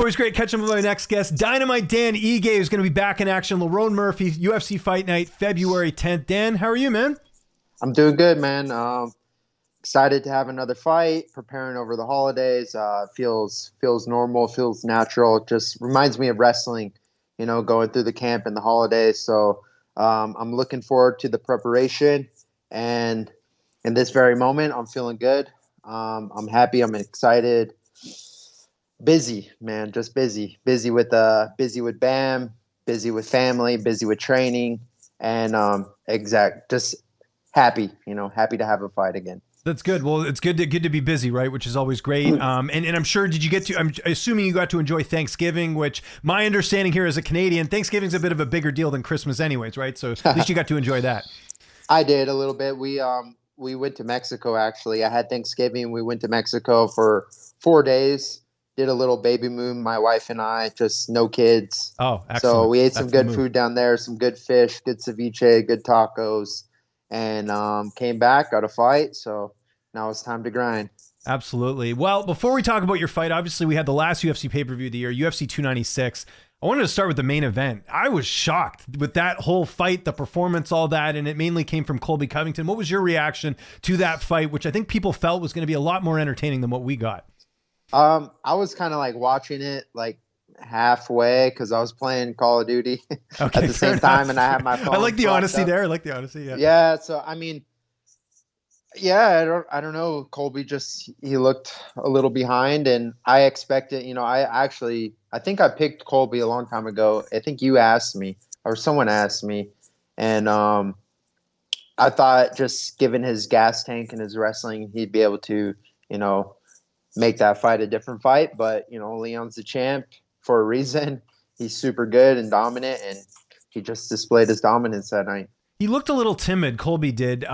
Always great catching up with my next guest. Dynamite Dan Ige is going to be back in action. Lerone Murphy, UFC Fight Night, February 10th. Dan, how are you, man? I'm doing good, man. Excited to have another fight. Preparing over the holidays. Feels normal. Feels natural. Just reminds me of wrestling. Going through the camp and the holidays. So I'm looking forward to the preparation. And in this very moment, I'm feeling good. I'm happy. I'm excited. Busy, man. Just busy. Busy with Bam. Busy with family. Busy with training. And just happy, happy to have a fight again. That's good. Well, it's good to be busy, right? Which is always great. And I'm sure, I'm assuming you got to enjoy Thanksgiving, which my understanding here as a Canadian, Thanksgiving's a bit of a bigger deal than Christmas anyways, right? So at least you got to enjoy that. I did a little bit. We went to Mexico, actually. I had Thanksgiving. We went to Mexico for 4 days. Did a little baby moon, my wife and I, just no kids. Oh, excellent. So we ate some good food down there, some good fish, good ceviche, good tacos. And came back, got a fight, so now it's time to grind. Absolutely. Well, before we talk about your fight, obviously we had the last UFC pay-per-view of the year, UFC 296. I wanted to start with the main event. I was shocked with that whole fight, the performance, all that, and it mainly came from Colby Covington. What was your reaction to that fight, which I think people felt was going to be a lot more entertaining than what we got? I was kind of like watching it like halfway because I was playing Call of Duty at the same time, and I had my phone. I like the honesty there. I like the honesty. Yeah. Yeah. So I mean, yeah, I don't know. Colby he looked a little behind, and I expected. I think I picked Colby a long time ago. I think you asked me, or someone asked me, and I thought just given his gas tank and his wrestling, he'd be able to, make that fight a different fight. But Leon's the champ for a reason. He's super good and dominant, and he just displayed his dominance that night. He looked a little timid, Colby did.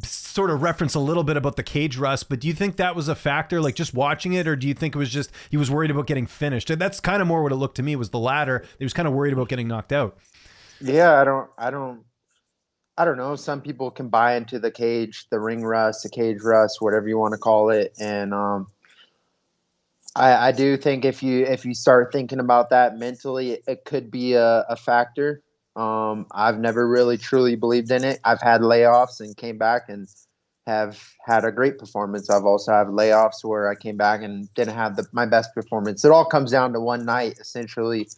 Sort of reference a little bit about the cage rust, but do you think that was a factor, like just watching it, or do you think it was just he was worried about getting finished? And that's kind of more what it looked to me, was the latter. He was kind of worried about getting knocked out. Yeah, I don't know. Some people can buy into the ring rust, the cage rust, whatever you want to call it. And I do think if you start thinking about that mentally, it could be a factor. I've never really truly believed in it. I've had layoffs and came back and have had a great performance. I've also had layoffs where I came back and didn't have my best performance. It all comes down to one night, essentially.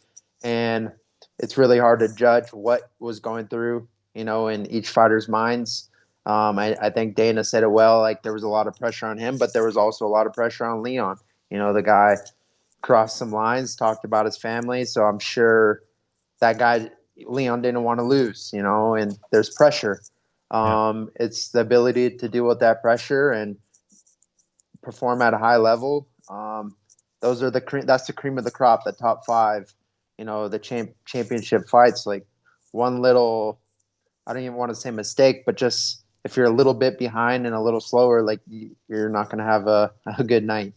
And it's really hard to judge what was going through, in each fighter's minds. I think Dana said it well, like there was a lot of pressure on him, but there was also a lot of pressure on Leon. The guy crossed some lines, talked about his family. So I'm sure that guy, Leon, didn't want to lose, and there's pressure. It's the ability to deal with that pressure and perform at a high level. That's the cream of the crop, the top five, the championship fights. Like one little, I don't even want to say mistake, but just if you're a little bit behind and a little slower, like you're not going to have a good night.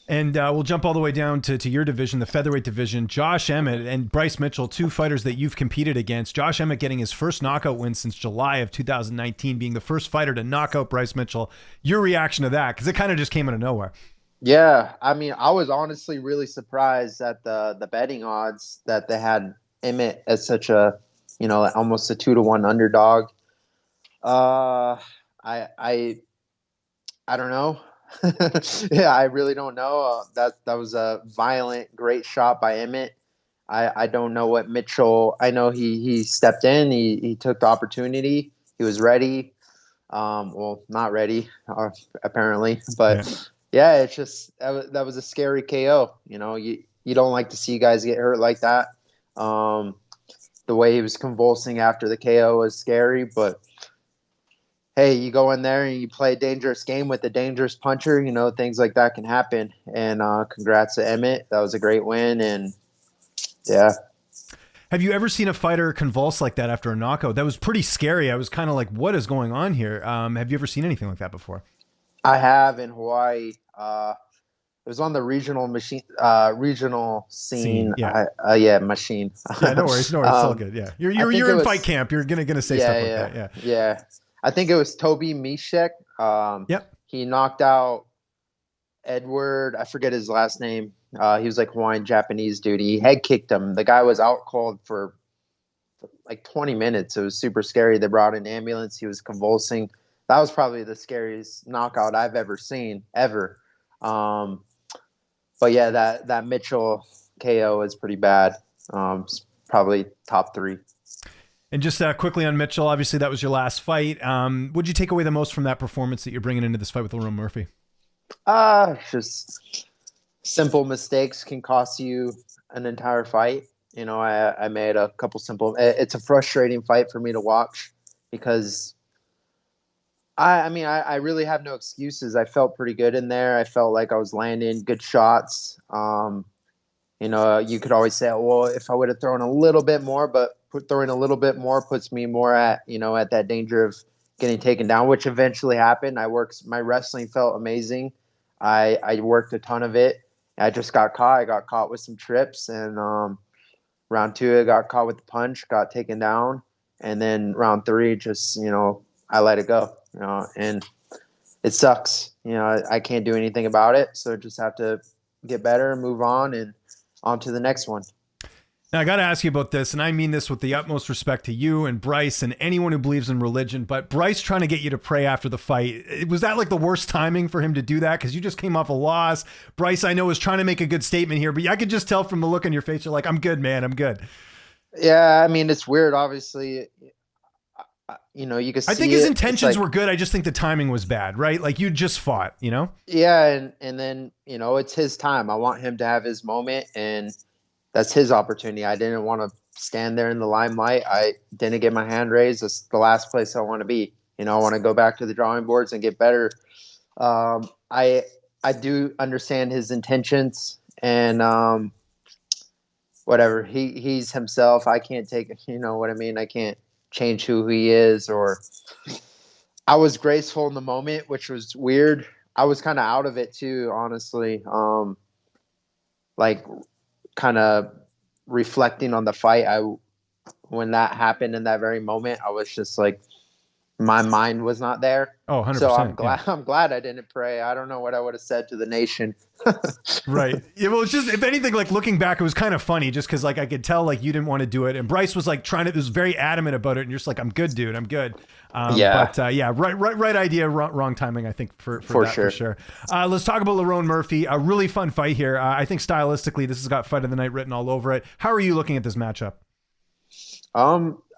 And we'll jump all the way down to your division, the featherweight division. Josh Emmett and Bryce Mitchell, two fighters that you've competed against. Josh Emmett getting his first knockout win since July of 2019, being the first fighter to knock out Bryce Mitchell. Your reaction to that? Because it kind of just came out of nowhere. Yeah, I mean, I was honestly really surprised at the betting odds that they had Emmett as such a, almost a 2-1 underdog. I don't know. Yeah, I really don't know. That was a violent, great shot by Emmett. I don't know what Mitchell. I know he stepped in. He took the opportunity. He was ready. Well, not ready, apparently. But yeah, it's just that was a scary KO. You don't like to see guys get hurt like that. The way he was convulsing after the KO was scary, but hey, you go in there and you play a dangerous game with a dangerous puncher, things like that can happen. And congrats to Emmett. That was a great win. And yeah. Have you ever seen a fighter convulse like that after a knockout? That was pretty scary. I was kind of like, what is going on here? Have you ever seen anything like that before? I have in Hawaii. It was on the regional scene. Yeah. Machine. Yeah, no worries. It's all good. Yeah. You're in fight camp. You're going to say stuff like that. Yeah. Yeah. I think it was Toby Mishek. Yep. He knocked out Edward. I forget his last name. He was like Hawaiian Japanese dude. He head kicked him. The guy was out cold for like 20 minutes. It was super scary. They brought an ambulance. He was convulsing. That was probably the scariest knockout I've ever seen, ever. Um, but yeah, that Mitchell KO is pretty bad. It's probably top three. And just quickly on Mitchell, obviously that was your last fight. What'd you take away the most from that performance that you're bringing into this fight with Lerone Murphy? Just simple mistakes can cost you an entire fight. You know, I made a couple simple. It's a frustrating fight for me to watch because I really have no excuses. I felt pretty good in there. I felt like I was landing good shots. You know, you could always say, well, if I would have thrown a little bit more, but throwing a little bit more puts me more at, you know, at that danger of getting taken down, which eventually happened. My wrestling felt amazing. I worked a ton of it. I just got caught. I got caught with some trips, and round two, I got caught with the punch, got taken down, and then round three, just, you know, I let it go, you know, and it sucks. You know, I can't do anything about it, so just have to get better and move on and on to the next one. Now, I got to ask you about this, and I mean this with the utmost respect to you and Bryce and anyone who believes in religion, but Bryce trying to get you to pray after the fight, was that like the worst timing for him to do that? Because you just came off a loss. Bryce, I know, was trying to make a good statement here, but I could just tell from the look on your face, you're like, I'm good, man, I'm good. Yeah, I mean, it's weird, obviously. You know, you can see I think his it. intentions were good. I just think the timing was bad, right? Like you just fought, you know? Yeah, and then, you know, it's his time. I want him to have his moment, and that's his opportunity. I didn't want to stand there in the limelight. I didn't get my hand raised. It's the last place I want to be. You know, I want to go back to the drawing boards and get better. Um, I I do understand his intentions, and whatever, he's himself. I can't take, you know what I mean. I can't change who he is. Or I was graceful in the moment, which was weird. I was kind of out of it too, honestly. Like kind of reflecting on the fight, when that happened in that very moment, I was just like, my mind was not there. Oh, So 100%. Yeah. I'm glad I didn't pray. I don't know what I would have said to the nation. Right. Yeah, well, it's just, if anything, like looking back, it was kind of funny just because like I could tell like you didn't want to do it. And Bryce was like was very adamant about it. And you're just like, I'm good, dude. I'm good. Yeah. But yeah, right idea, wrong timing, I think, for that, Sure. for sure. Let's talk about Lerone Murphy. A really fun fight here. I think stylistically, this has got fight of the night written all over it. How are you looking at this matchup?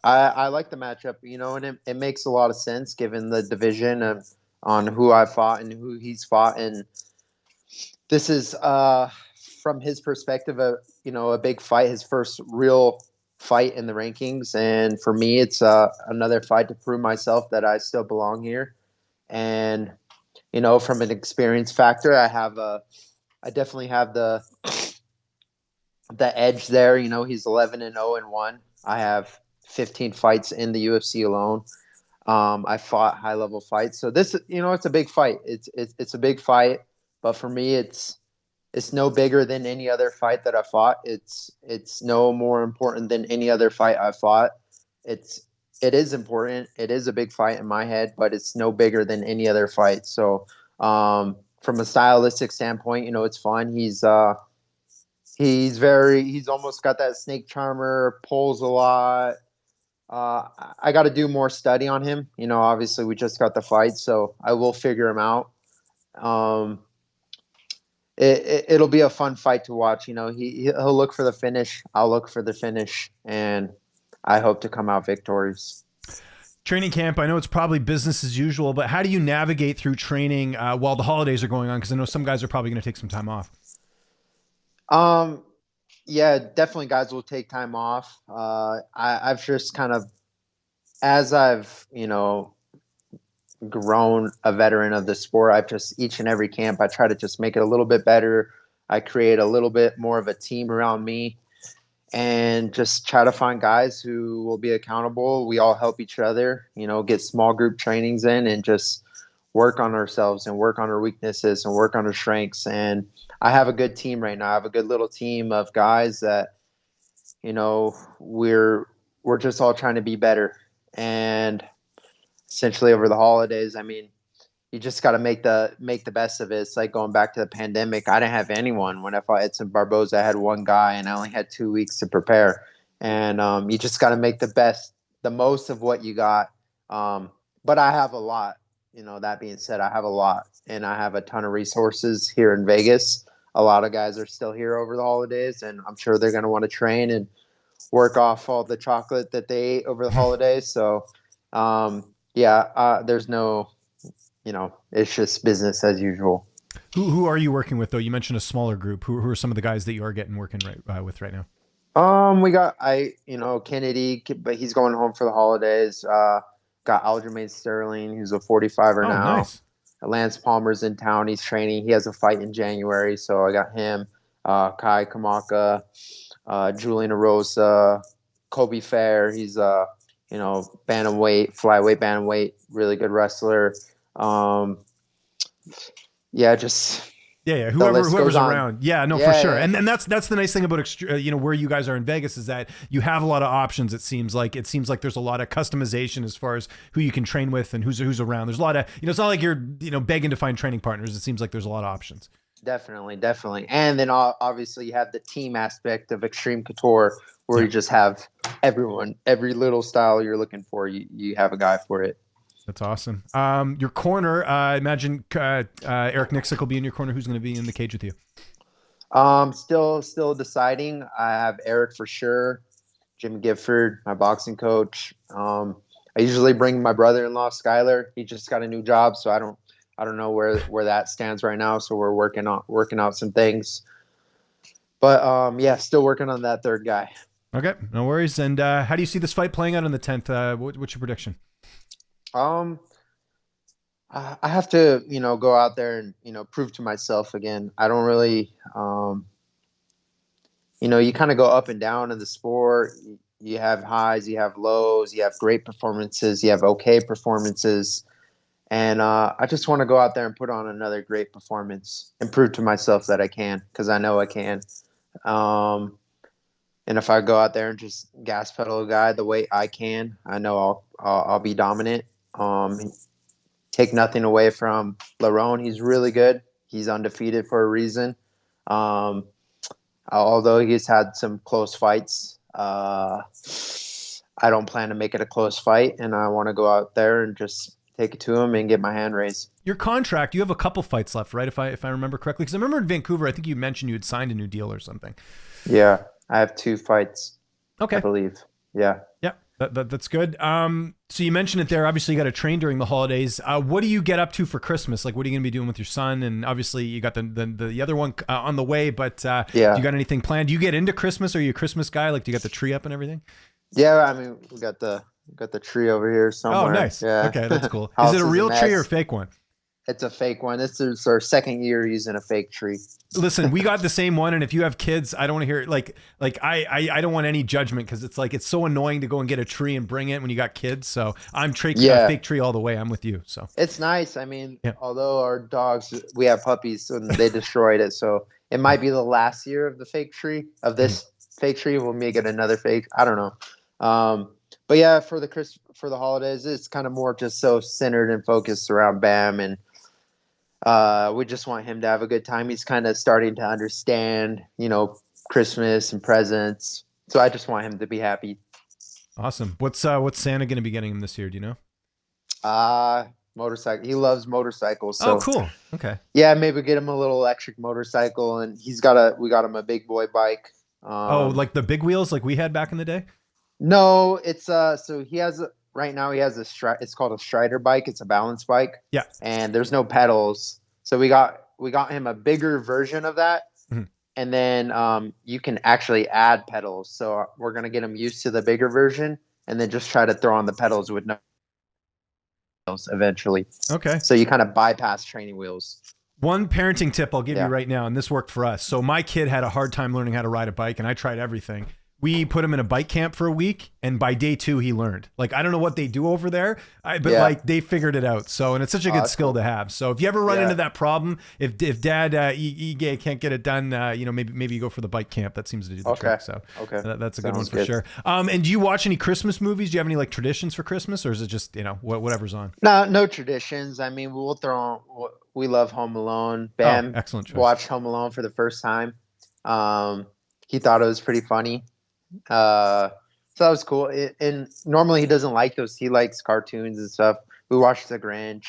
I like the matchup, you know, and it makes a lot of sense given the division and on who I fought and who he's fought. And this is from his perspective, a big fight, his first real fight in the rankings. And for me, it's another fight to prove myself that I still belong here. And, you know, from an experience factor, I definitely have the edge there. You know, he's 11-0-1. I have 15 fights in the UFC alone. I fought high level fights, so this, you know, it's a big fight. It's a big fight, but for me, it's no bigger than any other fight that I fought. It's no more important than any other fight I fought. It is important. It is a big fight in my head, but it's no bigger than any other fight. So, from a stylistic standpoint, you know, it's fun. He's almost got that snake charmer, pulls a lot. I got to do more study on him. You know, obviously we just got the fight, so I will figure him out. Um, it'll be a fun fight to watch. You know, he'll look for the finish. I'll look for the finish, and I hope to come out victorious. Training camp, I know it's probably business as usual, but how do you navigate through training while the holidays are going on? Because I know some guys are probably going to take some time off. Yeah, definitely guys will take time off. I've just kind of, as I've, you know, grown a veteran of the sport, I've just, each and every camp, I try to just make it a little bit better. I create a little bit more of a team around me and just try to find guys who will be accountable. We all help each other, you know, get small group trainings in and just work on ourselves and work on our weaknesses and work on our strengths. And I have a good team right now. I have a good little team of guys that, you know, we're just all trying to be better. And essentially over the holidays, I mean, you just got to make the best of it. It's like going back to the pandemic. I didn't have anyone when I fought Edson Barboza. I had one guy, and I only had 2 weeks to prepare. And you just got to make the most of what you got. But I have a lot. That being said, I have a lot, and I have a ton of resources here in Vegas. A lot of guys are still here over the holidays, and I'm sure they're going to want to train and work off all the chocolate that they ate over the holidays. So, there's no, it's just business as usual. Who are you working with though? You mentioned a smaller group. Who are some of the guys that you are getting working with right now? We got Kennedy, but he's going home for the holidays. Got Aljamain Sterling, who's a 45er now. Nice. Lance Palmer's in town. He's training. He has a fight in January, so I got him. Kai Kamaka, Julian Arosa, Kobe Fair. He's bantamweight, flyweight, bantamweight, really good wrestler. Whoever's around. Yeah, no, for sure. Yeah. And that's the nice thing about where you guys are in Vegas is that you have a lot of options. It seems like there's a lot of customization as far as who you can train with and who's around. There's a lot of, it's not like you're, begging to find training partners. It seems like there's a lot of options. Definitely. And then obviously you have the team aspect of Extreme Couture where you just have everyone, every little style you're looking for, you have a guy for it. That's awesome. Your corner, I imagine Eric Nixick will be in your corner. Who's going to be in the cage with you? Still deciding. I have Eric for sure. Jim Gifford, my boxing coach. I usually bring my brother-in-law Skyler. He just got a new job, so I don't know where that stands right now. So we're working out some things. But still working on that third guy. Okay, no worries. And how do you see this fight playing out on the 10th? What's your prediction? I have to, go out there and, prove to myself again. I don't really, you kind of go up and down in the sport. You have highs, you have lows, you have great performances, you have okay performances. And I just want to go out there and put on another great performance and prove to myself that I can, because I know I can. And if I go out there and just gas pedal a guy the way I can, I know I'll be dominant. Take nothing away from Lerone. He's really good. He's undefeated for a reason. Although he's had some close fights, I don't plan to make it a close fight, and I want to go out there and just take it to him and get my hand raised. Your contract, you have a couple fights left, right? If I remember correctly, because I remember in Vancouver, I think you mentioned you had signed a new deal or something. Yeah, I have 2 fights. Okay, I believe. Yeah. That's good. So you mentioned it there. Obviously, you got to train during the holidays. What do you get up to for Christmas? Like, what are you going to be doing with your son? And obviously, you got the other one on the way. But do you got anything planned? Do you get into Christmas? Are you a Christmas guy? Like, do you got the tree up and everything? Yeah, I mean, we got the tree over here somewhere. Oh, nice. Yeah. Okay, that's cool. Is it a real tree or a fake one? It's a fake one. This is our second year using a fake tree. Listen, we got the same one, and if you have kids, I don't want to hear like I don't want any judgment, because it's so annoying to go and get a tree and bring it when you got kids. So I'm fake tree all the way. I'm with you. So it's nice. I mean, although our dogs, we have puppies, and they destroyed it, so it might be the last year of the fake tree of this fake tree. We'll make it another fake. I don't know. But yeah, for the holidays, it's kind of more just so centered and focused around Bam, and we just want him to have a good time. He's kind of starting to understand, Christmas and presents. So I just want him to be happy. Awesome. What's Santa going to be getting him this year? Do you know? Motorcycle. He loves motorcycles. So, oh, cool. Okay. Yeah, maybe get him a little electric motorcycle, and we got him a big boy bike. Like the big wheels like we had back in the day? No, it's so he has right now he has it's called a Strider bike. It's a balance bike. Yeah. And there's no pedals. So we got him a bigger version of that. Mm-hmm. And then you can actually add pedals. So we're going to get him used to the bigger version, and then just try to throw on the pedals with no pedals eventually. Okay. So you kind of bypass training wheels. One parenting tip I'll give you right now, and this worked for us. So my kid had a hard time learning how to ride a bike, and I tried everything. We put him in a bike camp for a week, and by day 2, he learned. Like, I don't know what they do over there, but Yeah. like they figured it out. So, and it's such a good That's skill cool. to have. So, if you ever run Yeah. into that problem, if Dad Ige can't get it done, maybe you go for the bike camp. That seems to do the Okay. trick. So, Okay. that's a good one Sounds for good. sure. And do you watch any Christmas movies? Do you have any like traditions for Christmas, or is it just whatever's on? No traditions. I mean, we'll throw on. We love Home Alone. Oh, Bam excellent choice. watched Home Alone for the first time. He thought it was pretty funny. So that was cool. And normally he doesn't like those. He likes cartoons and stuff. We watched The Grinch.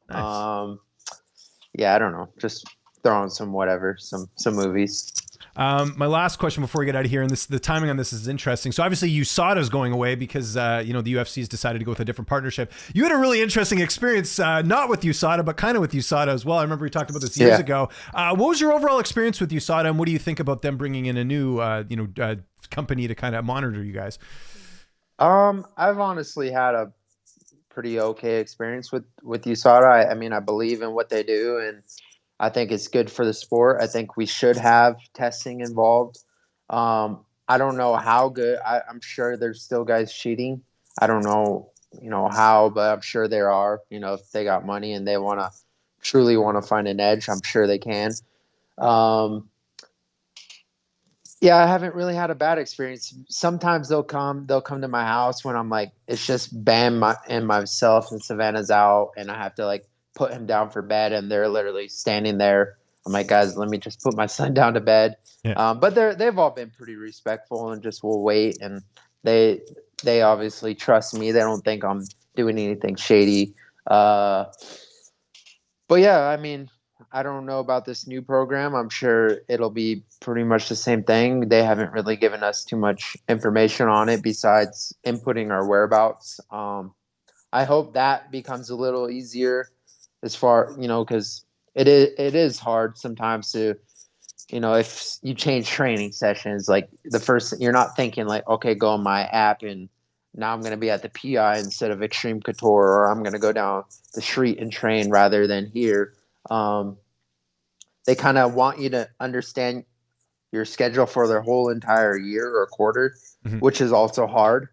Nice. Yeah, I don't know. Just throw on some whatever, some movies. My last question before we get out of here, and the timing on this is interesting. So obviously USADA is going away because the UFC's decided to go with a different partnership. You had a really interesting experience, not with USADA, but kind of with USADA as well. I remember we talked about this years ago. What was your overall experience with USADA, and what do you think about them bringing in a new company to kind of monitor you guys? I've honestly had a pretty okay experience with USADA. I mean, I believe in what they do, and I think it's good for the sport. I think we should have testing involved. I don't know how good. I'm sure there's still guys cheating. I don't know, how, but I'm sure there are. If they got money and they truly want to find an edge, I'm sure they can. Um, yeah, I haven't really had a bad experience. Sometimes they'll come to my house when I'm like, it's just Bam and myself and Savannah's out, and I have to like put him down for bed, and they're literally standing there. I'm like, guys, let me just put my son down to bed. Yeah. But they've all been pretty respectful and just will wait, and they obviously trust me. They don't think I'm doing anything shady. But yeah, I mean, I don't know about this new program. I'm sure it'll be pretty much the same thing. They haven't really given us too much information on it besides inputting our whereabouts. I hope that becomes a little easier as far, because it is hard sometimes to, if you change training sessions, like the first, you're not thinking like, okay, go on my app and now I'm going to be at the PI instead of Extreme Couture, or I'm going to go down the street and train rather than here. Um, they kind of want you to understand your schedule for their whole entire year or quarter, Mhm. which is also hard.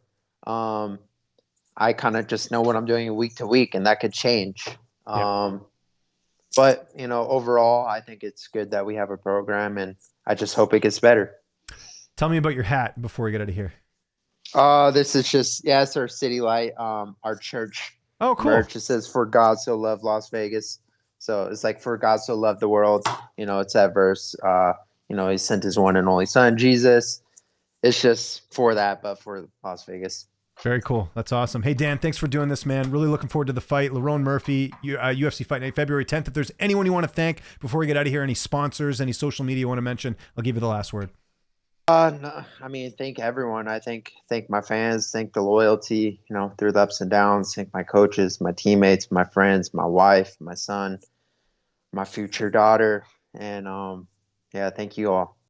Um, I kind of just know what I'm doing week to week, and that could change. Yeah. But overall, I think it's good that we have a program, and I just hope it gets better. Tell me about your hat before we get out of here. This is just it's our city light, our church Oh, cool. merch. It says "For God so loved Las Vegas," so it's like "For God so loved the world." It's that verse. He sent his one and only Son, Jesus. It's just for that, but for Las Vegas. Very cool. That's awesome. Hey, Dan, thanks for doing this, man. Really looking forward to the fight. Lerone Murphy, UFC Fight Night, February 10th. If there's anyone you want to thank before we get out of here, any sponsors, any social media you want to mention, I'll give you the last word. No, I mean, thank everyone. I thank my fans, thank the loyalty, through the ups and downs, thank my coaches, my teammates, my friends, my wife, my son, my future daughter, and yeah, thank you all.